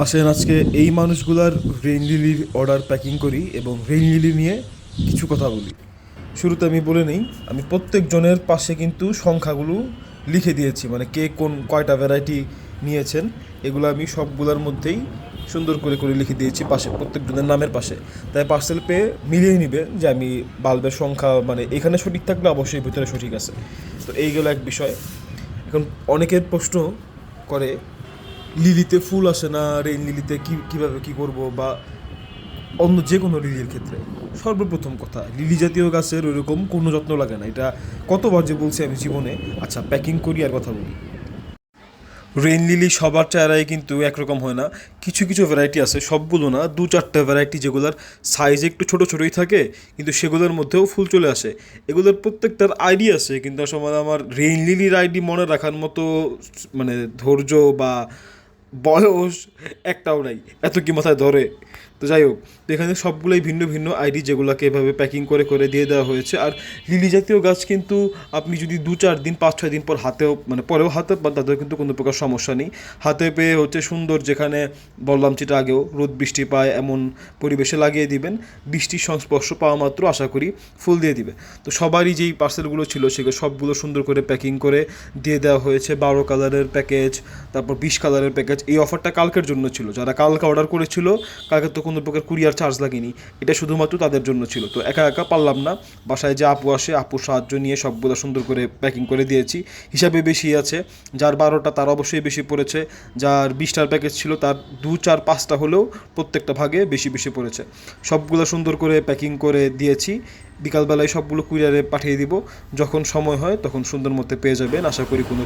আসেন আজকে এই মানুষগুলার রেইন লিলির অর্ডার প্যাকিং করি এবং রেইন লিলি নিয়ে কিছু কথা বলি। শুরুতে আমি বলে নেই, আমি প্রত্যেকজনের পাশে কিন্তু সংখ্যাগুলো লিখে দিয়েছি, মানে কে কোন কয়টা ভ্যারাইটি নিয়েছেন এগুলো আমি সবগুলোর মধ্যেই সুন্দর করে করে লিখে দিয়েছি পাশে, প্রত্যেকজনের নামের পাশে। তাই পার্সেল পেয়ে মিলিয়ে নিবে যে আমি বাল্বের সংখ্যা মানে এখানে সঠিক থাকলে অবশ্যই ভিতরে সঠিক আছে। তো এইগুলো এক বিষয়। এখন অনেকের প্রশ্ন করে লিলিতে ফুল আসে না, রেইন লিলিতে কীভাবে কী করব, বা অন্য যে কোনো লিলির ক্ষেত্রে সর্বপ্রথম কথা, লিলি জাতীয় গাছের ওইরকম কোনো যত্ন লাগে না। এটা কতবার যে বলছি আমি জীবনে। আচ্ছা, প্যাকিং করি আর কথা বলি। রেইন লিলি সবার চেহারায় কিন্তু একরকম হয় না। কিছু কিছু ভ্যারাইটি আছে, সবগুলো না, দু চারটে ভ্যারাইটি যেগুলোর সাইজ একটু ছোটো ছোটোই থাকে কিন্তু সেগুলোর মধ্যেও ফুল চলে আসে। এগুলোর প্রত্যেকটার আইডি আছে, কিন্তু আসলে আমার রেইন লিলির আইডি মনে রাখার মতো মানে ধৈর্য বা বয়স একটাও নাই, এত কি মাথায় ধরে। তো যাই হোক, তো এখানে সবগুলোই ভিন্ন ভিন্ন আইডি যেগুলোকে এভাবে প্যাকিং করে করে দিয়ে দেওয়া হয়েছে। আর লিলি জাতীয় গাছ কিন্তু আপনি যদি 2-4 দিন 5-6 দিন পর হাতেও মানে পরেও হাতে পান তাদের কিন্তু কোনো প্রকার সমস্যা নেই। হাতে পেয়ে হচ্ছে সুন্দর, যেখানে বললাম যেটা আগেও, রোদ বৃষ্টি পায় এমন পরিবেশে লাগিয়ে দিবেন। বৃষ্টির সংস্পর্শ পাওয়া মাত্র আশা করি ফুল দিয়ে দিবে। তো সবারই যেই পার্সেলগুলো ছিল সেগুলো সবগুলো সুন্দর করে প্যাকিং করে দিয়ে দেওয়া হয়েছে। 12 কালারের প্যাকেজ, তারপর 20 কালারের প্যাকেজ। এই অফারটা কালকের জন্য ছিল, যারা কালকে অর্ডার করেছিল কালকে তো কোনো প্রকার কুরিয়ার চার্জ লাগেনি, এটা শুধুমাত্র তাদের জন্য ছিল। তো একা একা পারলাম না, বাসায় যে আপু আসে আপুর সাহায্য নিয়ে সবগুলো সুন্দর করে প্যাকিং করে দিয়েছি। হিসাবে বেশি আছে, যার 12টা তার অবশ্যই বেশি পড়েছে, যার 20টার প্যাকেজ ছিল তার 2-4-5টা হলেও প্রত্যেকটা ভাগে বেশি বেশি পড়েছে। সবগুলো সুন্দর করে প্যাকিং করে দিয়েছি। বিকালবেলায় সবগুলো কুরিয়ারে পাঠিয়ে দিব, যখন সময় হয় তখন সুন্দর মতো পেয়ে যাবেন আশা করি। কোনো